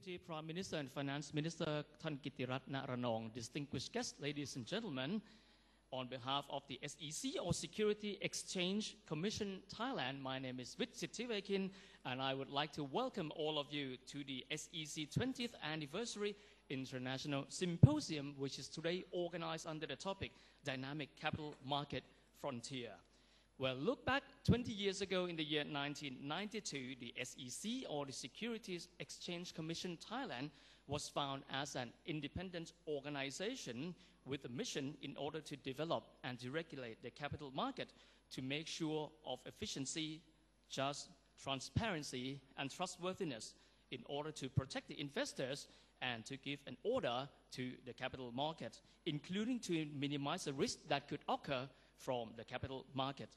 Deputy Prime Minister and Finance Minister ท่านกิติรัตน์ ณ ระนอง Distinguished guests, ladies and gentlemen, on behalf of the SEC or Security Exchange Commission Thailand, my name is Vit Sittivekin and I would like to welcome all of you to the SEC 20th Anniversary International Symposium, which is today organized under the topic Dynamic Capital Market Frontier. Well, look back 20 years ago in the year 1992, the SEC or the Securities Exchange Commission Thailand was found as an independent organization with a mission in order to develop and deregulate the capital market to make sure of efficiency, just transparency and trustworthiness in order to protect the investors and to give an order to the capital market, including to minimize the risk that could occur from the capital market.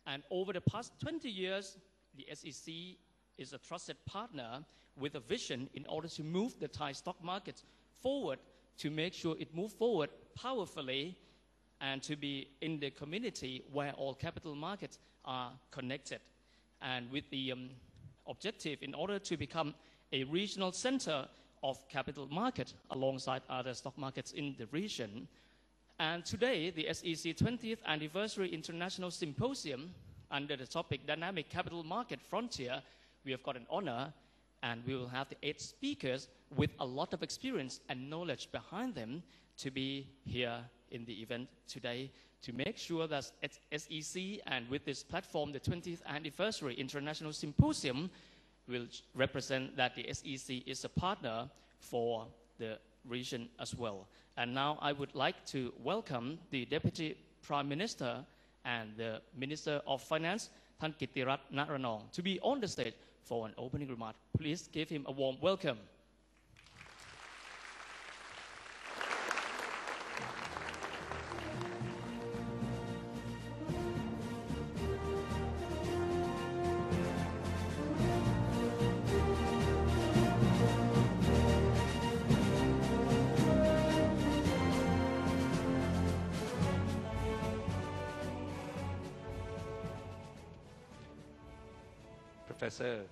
And over the past 20 years, the SEC is a trusted partner with a vision in order to move the Thai stock market forward to make sure it moves forward powerfully and to be in the community where all capital markets are connected. And with the objective in order to become a regional center of capital market alongside other stock markets in the region. And today, the SEC 20th Anniversary International Symposium under the topic Dynamic Capital Market Frontier, we have got an honor and we will have the 8 speakers with a lot of experience and knowledge behind them to be here in the event today to make sure that SEC and with this platform, the 20th Anniversary International Symposium, will represent that the SEC is a partner for the region as well. And now I would like to welcome the Deputy Prime Minister and the Minister of Finance, ท่านกิตติรัตน์ ณ ระนอง to be on the stage for an opening remark. Please give him a warm welcome. Professor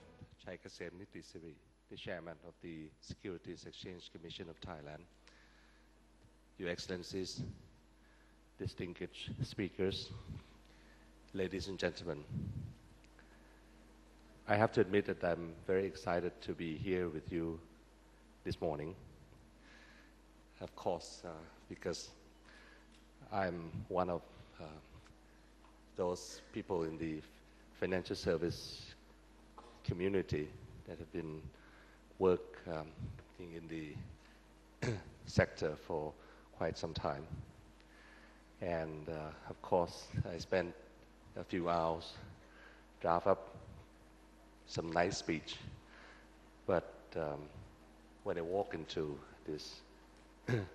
Chai Kasem Nitisiri, the Chairman of the Securities Exchange Commission of Thailand, Your Excellencies, distinguished speakers, ladies and gentlemen, I have to admit that I'm very excited to be here with you this morning. Of course, because I'm one of those people in the financial service community that have been working in the sector for quite some time. And of course, I spent a few hours draft up some nice speech. But when I walk into this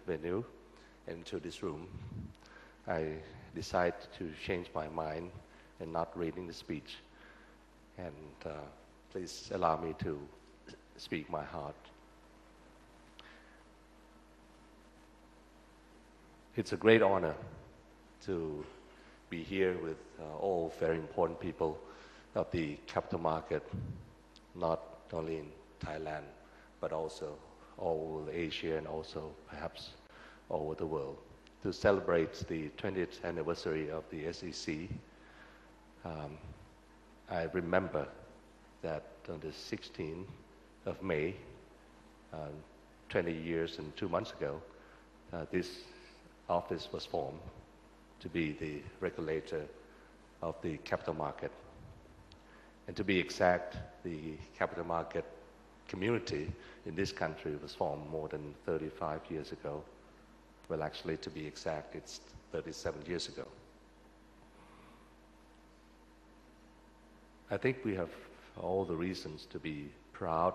venue, into this room, I decided to change my mind and not reading the speech. And please allow me to speak my heart. It's a great honor to be here with all very important people of the capital market, not only in Thailand, but also all over Asia and also perhaps all over the world, to celebrate the 20th anniversary of the SEC. I remember that on the 16th of May, 20 years and 2 months ago, this office was formed to be the regulator of the capital market. And to be exact, the capital market community in this country was formed more than 35 years ago. Well, actually, to be exact, it's 37 years ago. I think we have all the reasons to be proud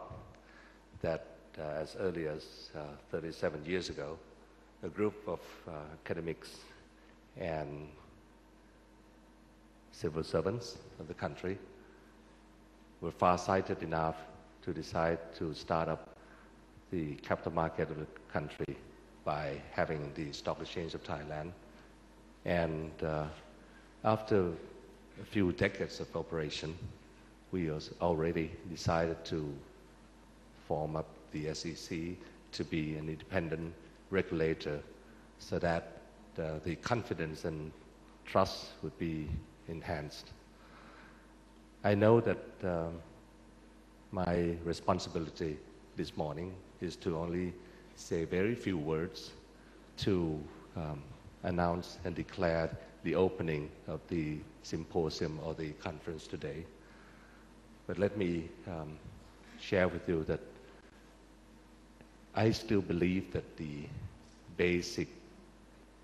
that as early as 37 years ago, a group of academics and civil servants of the country were far-sighted enough to decide to start up the capital market of the country by having the Stock Exchange of Thailand. And after a few decades of operation, we already decided to form up the SEC to be an independent regulator so that the confidence and trust would be enhanced. I know that my responsibility this morning is to only say very few words to announce and declare the opening of the symposium or the conference today. But let me share with you that I still believe that the basic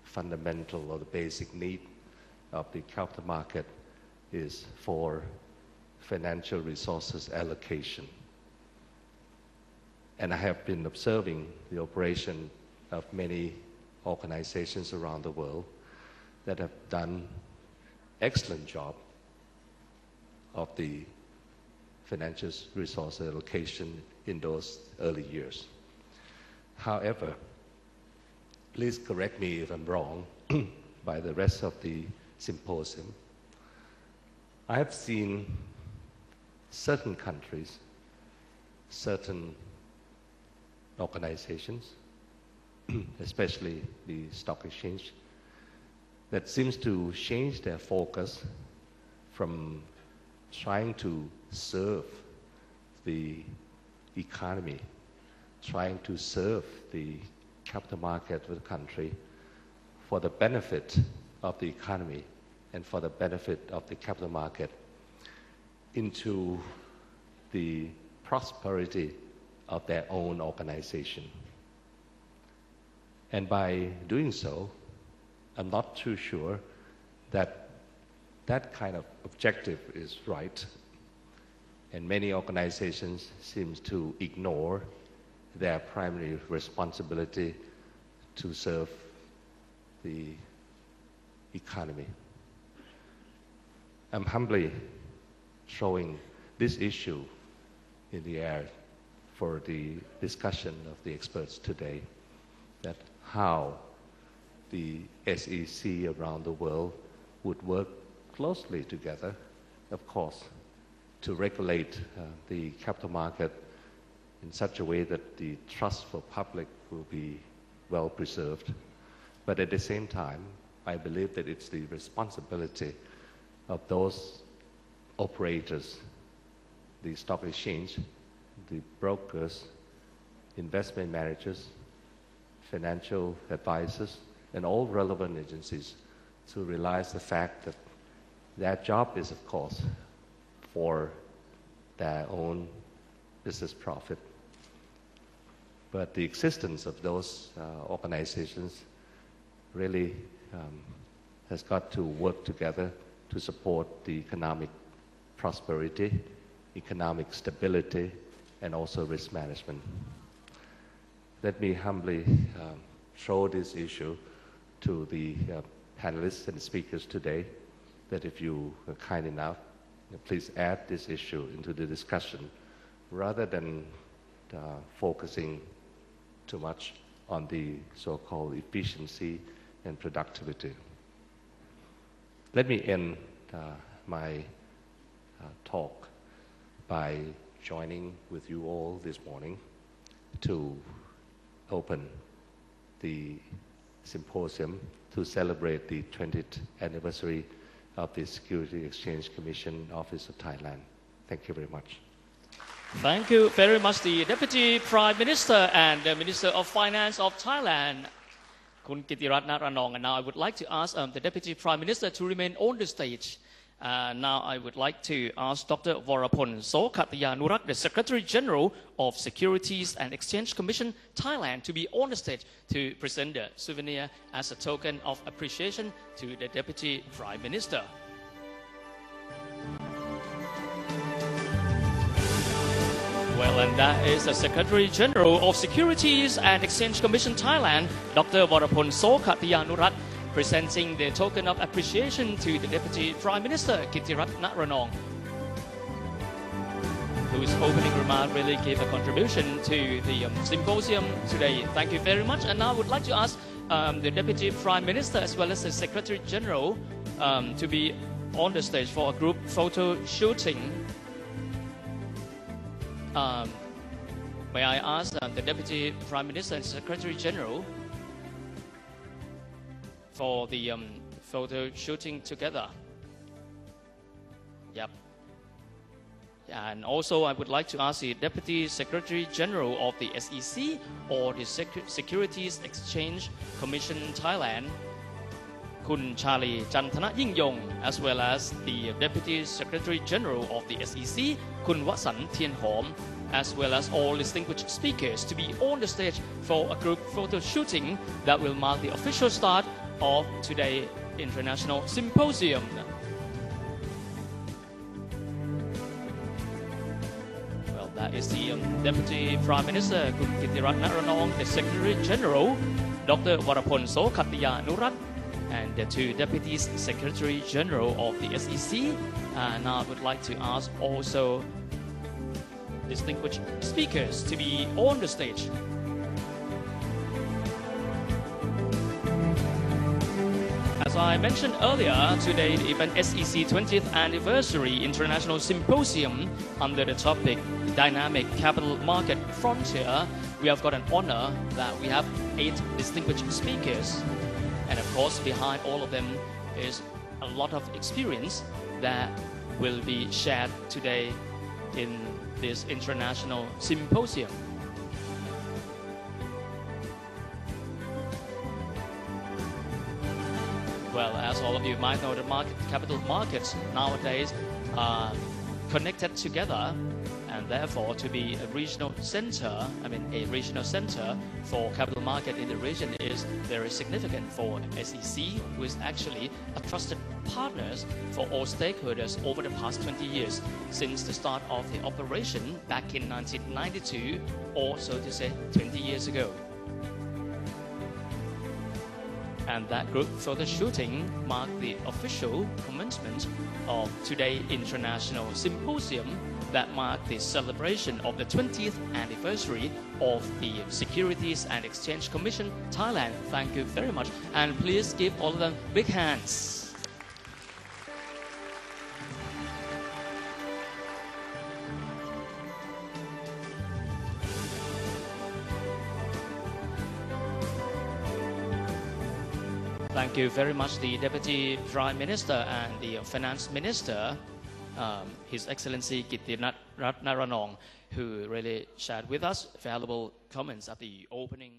fundamental or the basic need of the capital market is for financial resources allocation. And I have been observing the operation of many organizations around the world that have done excellent job of the financial resource allocation in those early years. However, please correct me if I'm wrong by the rest of the symposium. I have seen certain countries, certain organizations, especially the stock exchange, that seems to change their focus from trying to serve the economy, trying to serve the capital market of the country for the benefit of the economy and for the benefit of the capital market into the prosperity of their own organization. And by doing so, I'm not too sure that that kind of objective is right. And many organizations seem to ignore their primary responsibility to serve the economy. I'm humbly throwing this issue in the air for the discussion of the experts today, that how the SEC around the world would work closely together, of course, to regulate the capital market in such a way that the trust for public will be well preserved. But at the same time, I believe that it's the responsibility of those operators, the stock exchange, the brokers, investment managers, financial advisors, and all relevant agencies to realize the fact that their job is, of course, for their own business profit. But the existence of those organizations really has got to work together to support the economic prosperity, economic stability, and also risk management. Let me humbly throw this issue to the panelists and speakers today, that if you are kind enough, please add this issue into the discussion rather than focusing too much on the so-called efficiency and productivity. Let me end my talk by joining with you all this morning to open the symposium to celebrate the 20th anniversary of the Securities Exchange Commission Office of Thailand. Thank you very much. Thank you very much, the Deputy Prime Minister and the Minister of Finance of Thailand, Kun Kittiratt Na-Ranong. And now I would like to ask the Deputy Prime Minister to remain on the stage. Now I would like to ask Dr. Vorapol Socatiyanurak, the Secretary General of Securities and Exchange Commission Thailand, to be on the stage to present the souvenir as a token of appreciation to the Deputy Prime Minister. Well, and that is the Secretary General of Securities and Exchange Commission Thailand, Dr. Vorapol Socatiyanurak, presenting the token of appreciation to the Deputy Prime Minister, Kittiratt Na-Ranong, whose opening remark really gave a contribution to the symposium today. Thank you very much. And now I would like to ask the Deputy Prime Minister as well as the Secretary General to be on the stage for a group photo shooting. May I ask the Deputy Prime Minister and Secretary General for the photo shooting together? Yep. And also, I would like to ask the Deputy Secretary General of the SEC or the Securities Exchange Commission Thailand, Kun Charlie Chantana Yingyong, as well as the Deputy Secretary General of the SEC, Kun Wasan Tianhom, as well as all distinguished speakers to be on the stage for a group photo shooting that will mark the official start of today's International Symposium. Well, that is the Deputy Prime Minister, Kun Kittiratt Na-Ranong, the Secretary General, Dr. Vorapol Socatiyanurak, and the two Deputy Secretary General of the SEC. Now I would like to ask also distinguished speakers to be on the stage. As I mentioned earlier, today the event SEC 20th Anniversary International Symposium under the topic Dynamic Capital Market Frontier. We have got an honor that we have 8 distinguished speakers, and of course behind all of them is a lot of experience that will be shared today in this international symposium. Well, as all of you might know, the capital markets nowadays are connected together, and therefore to be a regional center, for capital market in the region is very significant for SEC, who is actually a trusted partners for all stakeholders over the past 20 years since the start of the operation back in 1992, or so to say 20 years ago. And that group photo shooting marked the official commencement of today's International Symposium that marked the celebration of the 20th anniversary of the Securities and Exchange Commission Thailand. Thank you very much, and please give all of them big hands. Thank you very much, the Deputy Prime Minister and the Finance Minister, His Excellency Kittiratt Na-Ranong, who really shared with us valuable comments at the opening.